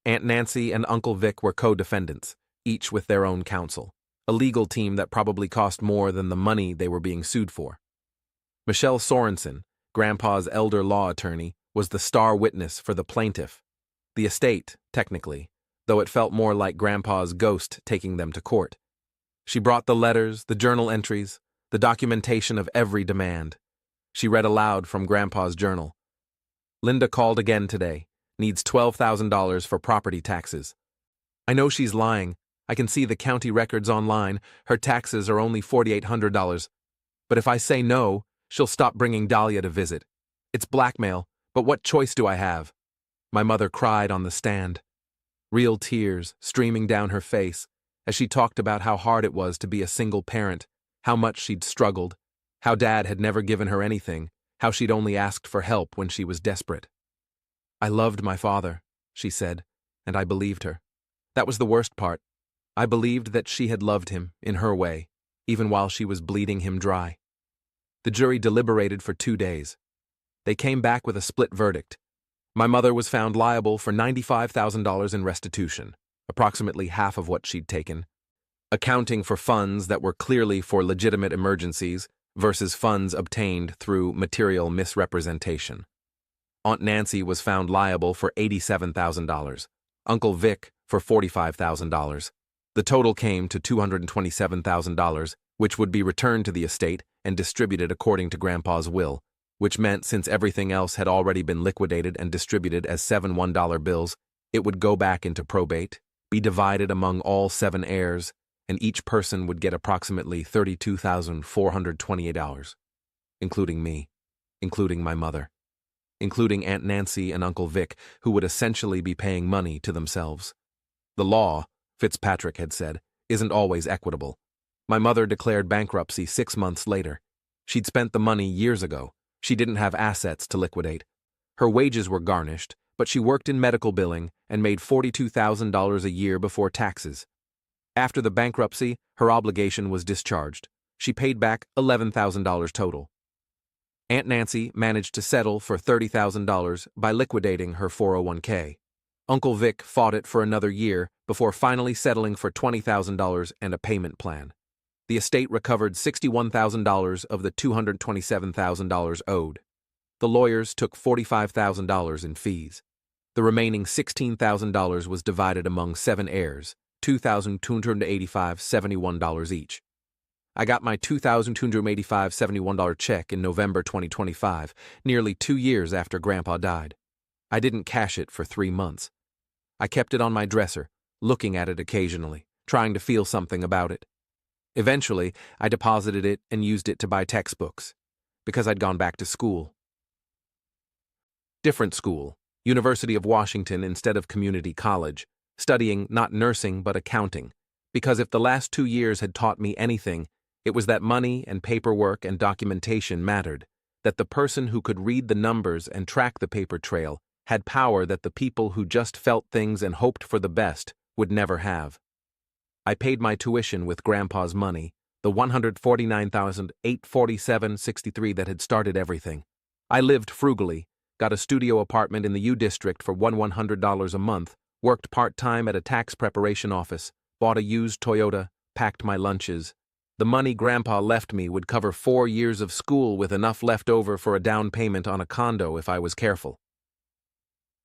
Aunt Nancy and Uncle Vic were co-defendants, each with their own counsel, a legal team that probably cost more than the money they were being sued for. Michelle Sorensen, Grandpa's elder law attorney, was the star witness for the plaintiff. The estate, technically, though it felt more like Grandpa's ghost taking them to court. She brought the letters, the journal entries, the documentation of every demand. She read aloud from Grandpa's journal. Linda called again today, needs $12,000 for property taxes. I know she's lying. I can see the county records online. Her taxes are only $4,800. But if I say no, she'll stop bringing Dahlia to visit. It's blackmail, but what choice do I have? My mother cried on the stand, real tears streaming down her face as she talked about how hard it was to be a single parent, how much she'd struggled, how Dad had never given her anything, how she'd only asked for help when she was desperate. I loved my father, she said, and I believed her. That was the worst part. I believed that she had loved him, in her way, even while she was bleeding him dry. The jury deliberated for 2 days. They came back with a split verdict. My mother was found liable for $95,000 in restitution, approximately half of what she'd taken, accounting for funds that were clearly for legitimate emergencies versus funds obtained through material misrepresentation. Aunt Nancy was found liable for $87,000, Uncle Vic for $45,000. The total came to $227,000, which would be returned to the estate and distributed according to Grandpa's will, which meant since everything else had already been liquidated and distributed as 7 $1 bills, it would go back into probate, be divided among all 7 heirs, and each person would get approximately $32,428, including me, including my mother, including Aunt Nancy and Uncle Vic, who would essentially be paying money to themselves. The law, Fitzpatrick had said, isn't always equitable. My mother declared bankruptcy 6 months later. She'd spent the money years ago. She didn't have assets to liquidate. Her wages were garnished, but she worked in medical billing and made $42,000 a year before taxes. After the bankruptcy, her obligation was discharged. She paid back $11,000 total. Aunt Nancy managed to settle for $30,000 by liquidating her 401k. Uncle Vic fought it for another year before finally settling for $20,000 and a payment plan. The estate recovered $61,000 of the $227,000 owed. The lawyers took $45,000 in fees. The remaining $16,000 was divided among 7 heirs, $2,285.71 each. I got my $2,285.71 check in November 2025, nearly 2 years after Grandpa died. I didn't cash it for 3 months. I kept it on my dresser, looking at it occasionally, trying to feel something about it. Eventually, I deposited it and used it to buy textbooks, because I'd gone back to school. Different school, University of Washington instead of community college, studying not nursing but accounting, because if the last 2 years had taught me anything, it was that money and paperwork and documentation mattered, that the person who could read the numbers and track the paper trail had power that the people who just felt things and hoped for the best would never have. I paid my tuition with Grandpa's money, the $149,847.63 that had started everything. I lived frugally, got a studio apartment in the U District for $100 a month, worked part-time at a tax preparation office, bought a used Toyota, packed my lunches. The money Grandpa left me would cover 4 years of school with enough left over for a down payment on a condo if I was careful.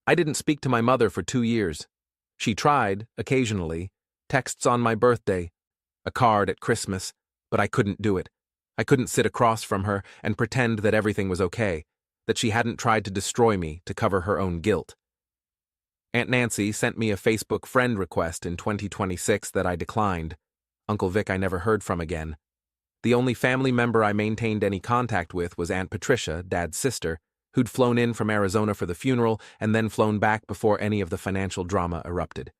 I didn't speak to my mother for 2 years. She tried, occasionally, texts on my birthday, a card at Christmas, but I couldn't do it. I couldn't sit across from her and pretend that everything was okay, that she hadn't tried to destroy me to cover her own guilt. Aunt Nancy sent me a Facebook friend request in 2026 that I declined. Uncle Vic I never heard from again. The only family member I maintained any contact with was Aunt Patricia, Dad's sister, who'd flown in from Arizona for the funeral and then flown back before any of the financial drama erupted.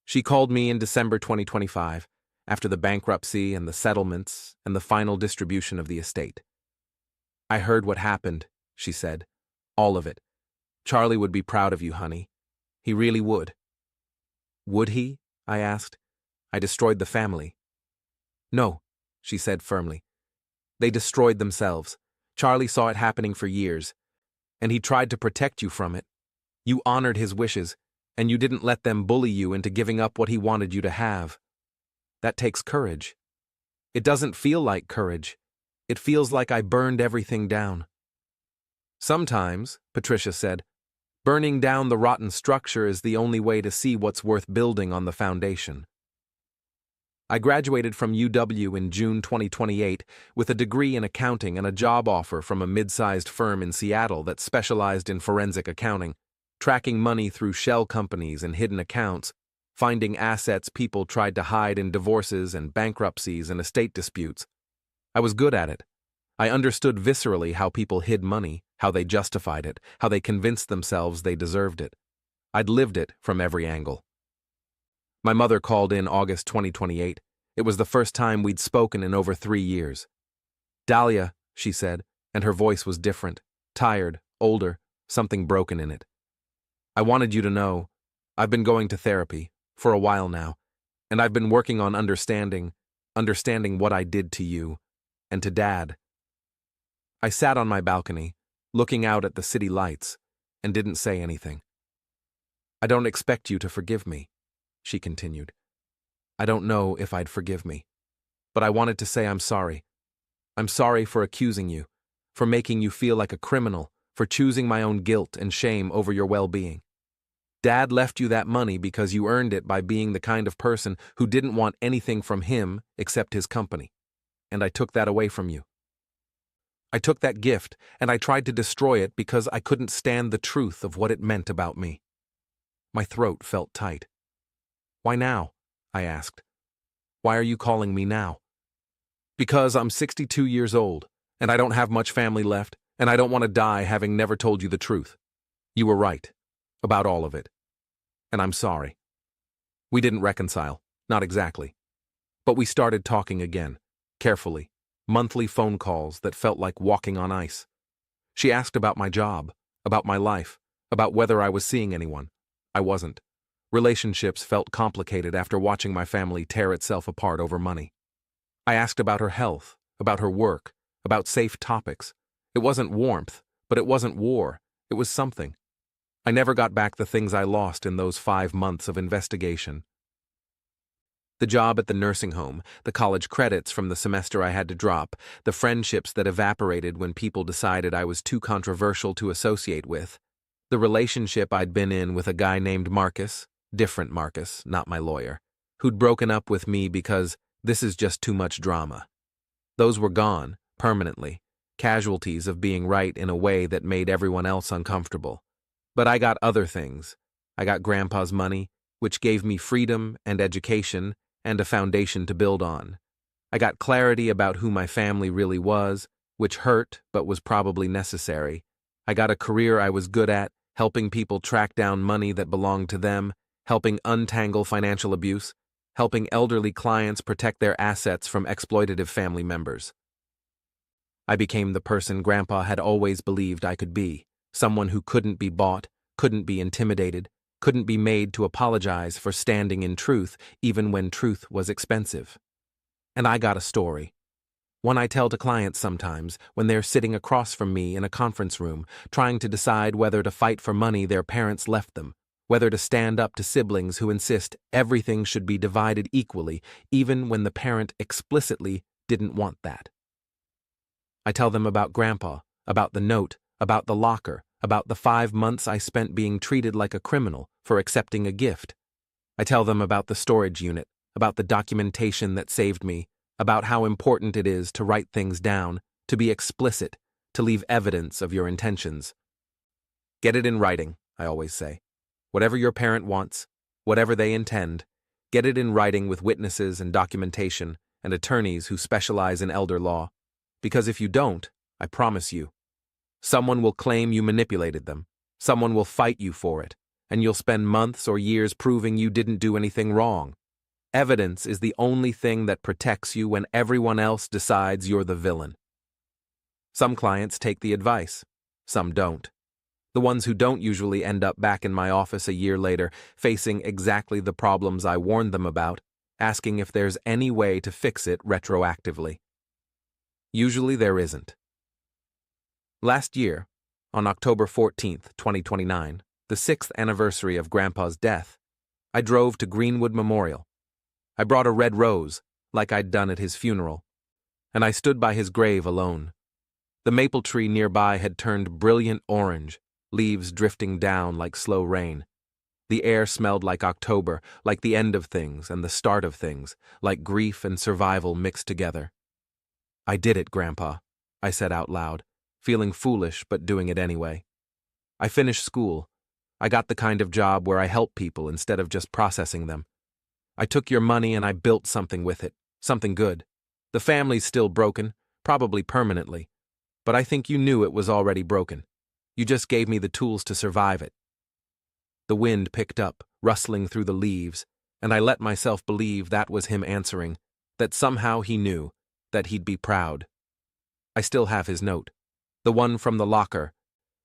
She called me in December 2025, after the bankruptcy and the settlements and the final distribution of the estate. "I heard what happened," she said. "All of it. Charlie would be proud of you, honey. He really would." "Would he?" I asked. "I destroyed the family." "No," she said firmly. "They destroyed themselves. Charlie saw it happening for years, and he tried to protect you from it. You honored his wishes, and you didn't let them bully you into giving up what he wanted you to have. That takes courage. It doesn't feel like courage. It feels like I burned everything down." "Sometimes," Patricia said, "burning down the rotten structure is the only way to see what's worth building on the foundation." I graduated from UW in June 2028 with a degree in accounting and a job offer from a mid-sized firm in Seattle that specialized in forensic accounting, tracking money through shell companies and hidden accounts, finding assets people tried to hide in divorces and bankruptcies and estate disputes. I was good at it. I understood viscerally how people hid money, how they justified it, how they convinced themselves they deserved it. I'd lived it from every angle. My mother called in August 2028. It was the first time we'd spoken in over 3 years. "Dahlia," she said, and her voice was different, tired, older, something broken in it. "I wanted you to know, I've been going to therapy, for a while now, and I've been working on understanding what I did to you, and to Dad." I sat on my balcony, looking out at the city lights, and didn't say anything. "I don't expect you to forgive me," she continued. "I don't know if I'd forgive me. But I wanted to say I'm sorry. I'm sorry for accusing you, for making you feel like a criminal, for choosing my own guilt and shame over your well-being. Dad left you that money because you earned it by being the kind of person who didn't want anything from him except his company. And I took that away from you. I took that gift, and I tried to destroy it because I couldn't stand the truth of what it meant about me." My throat felt tight. "Why now?" I asked. "Why are you calling me now?" "Because I'm 62 years old, and I don't have much family left, and I don't want to die having never told you the truth. You were right, about all of it. And I'm sorry. We didn't reconcile, not exactly. But we started talking again, carefully, monthly phone calls that felt like walking on ice. She asked about my job, about my life, about whether I was seeing anyone. I wasn't. Relationships felt complicated after watching my family tear itself apart over money. I asked about her health, about her work, about safe topics. It wasn't warmth, but it wasn't war. It was something. I never got back the things I lost in those 5 months of investigation. The job at the nursing home, the college credits from the semester I had to drop, the friendships that evaporated when people decided I was too controversial to associate with, the relationship I'd been in with a guy named Marcus, different Marcus, not my lawyer, who'd broken up with me because this is just too much drama. Those were gone, permanently, casualties of being right in a way that made everyone else uncomfortable. But I got other things. I got Grandpa's money, which gave me freedom and education and a foundation to build on. I got clarity about who my family really was, which hurt but was probably necessary. I got a career I was good at, helping people track down money that belonged to them, helping untangle financial abuse, helping elderly clients protect their assets from exploitative family members. I became the person Grandpa had always believed I could be, someone who couldn't be bought, couldn't be intimidated, couldn't be made to apologize for standing in truth even when truth was expensive. And I got a story. One I tell to clients sometimes when they're sitting across from me in a conference room, trying to decide whether to fight for money their parents left them, whether to stand up to siblings who insist everything should be divided equally, even when the parent explicitly didn't want that. I tell them about Grandpa, about the note, about the locker, about the 5 months I spent being treated like a criminal for accepting a gift. I tell them about the storage unit, about the documentation that saved me, about how important it is to write things down, to be explicit, to leave evidence of your intentions. Get it in writing, I always say. Whatever your parent wants, whatever they intend, get it in writing with witnesses and documentation and attorneys who specialize in elder law. Because if you don't, I promise you, someone will claim you manipulated them, someone will fight you for it, and you'll spend months or years proving you didn't do anything wrong. Evidence is the only thing that protects you when everyone else decides you're the villain. Some clients take the advice, some don't. The ones who don't usually end up back in my office a year later, facing exactly the problems I warned them about, asking if there's any way to fix it retroactively. Usually there isn't. Last year, on October 14th, 2029, the 6th anniversary of Grandpa's death, I drove to Greenwood Memorial. I brought a red rose, like I'd done at his funeral, and I stood by his grave alone. The maple tree nearby had turned brilliant orange, leaves drifting down like slow rain. The air smelled like October, like the end of things and the start of things, like grief and survival mixed together. "I did it, Grandpa," I said out loud, feeling foolish but doing it anyway. "I finished school. I got the kind of job where I help people instead of just processing them. I took your money and I built something with it, something good. The family's still broken, probably permanently, but I think you knew it was already broken. You just gave me the tools to survive it." The wind picked up, rustling through the leaves, and I let myself believe that was him answering, that somehow he knew, that he'd be proud. I still have his note, the one from the locker,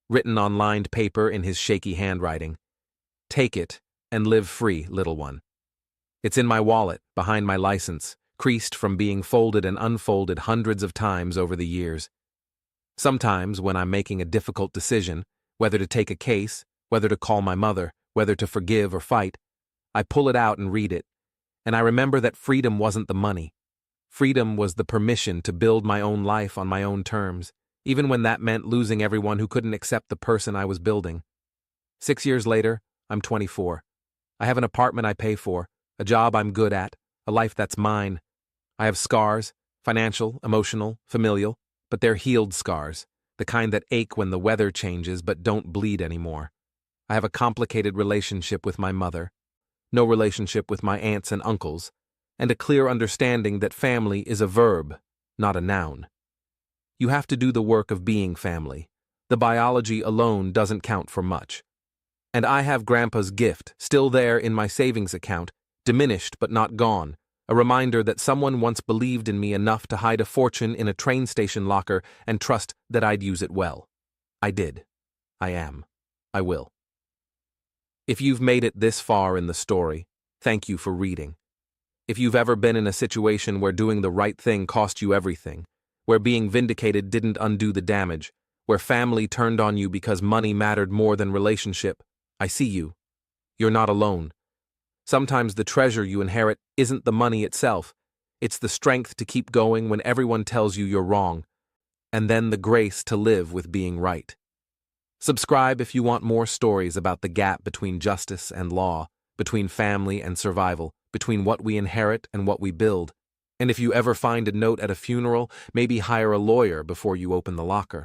written on lined paper in his shaky handwriting. "Take it and live free, little one." It's in my wallet, behind my license, creased from being folded and unfolded hundreds of times over the years. Sometimes, when I'm making a difficult decision, whether to take a case, whether to call my mother, whether to forgive or fight, I pull it out and read it, and I remember that freedom wasn't the money. Freedom was the permission to build my own life on my own terms, even when that meant losing everyone who couldn't accept the person I was building. 6 years later, I'm 24. I have an apartment I pay for, a job I'm good at, a life that's mine. I have scars, financial, emotional, familial, but they're healed scars, the kind that ache when the weather changes but don't bleed anymore. I have a complicated relationship with my mother, no relationship with my aunts and uncles, and a clear understanding that family is a verb, not a noun. You have to do the work of being family. The biology alone doesn't count for much. And I have Grandpa's gift, still there in my savings account, diminished but not gone, a reminder that someone once believed in me enough to hide a fortune in a train station locker and trust that I'd use it well. I did. I am. I will. If you've made it this far in the story, thank you for reading. If you've ever been in a situation where doing the right thing cost you everything, where being vindicated didn't undo the damage, where family turned on you because money mattered more than relationship, I see you. You're not alone. Sometimes the treasure you inherit isn't the money itself. It's the strength to keep going when everyone tells you you're wrong, and then the grace to live with being right. Subscribe if you want more stories about the gap between justice and law, between family and survival, between what we inherit and what we build. And if you ever find a note at a funeral, maybe hire a lawyer before you open the locker.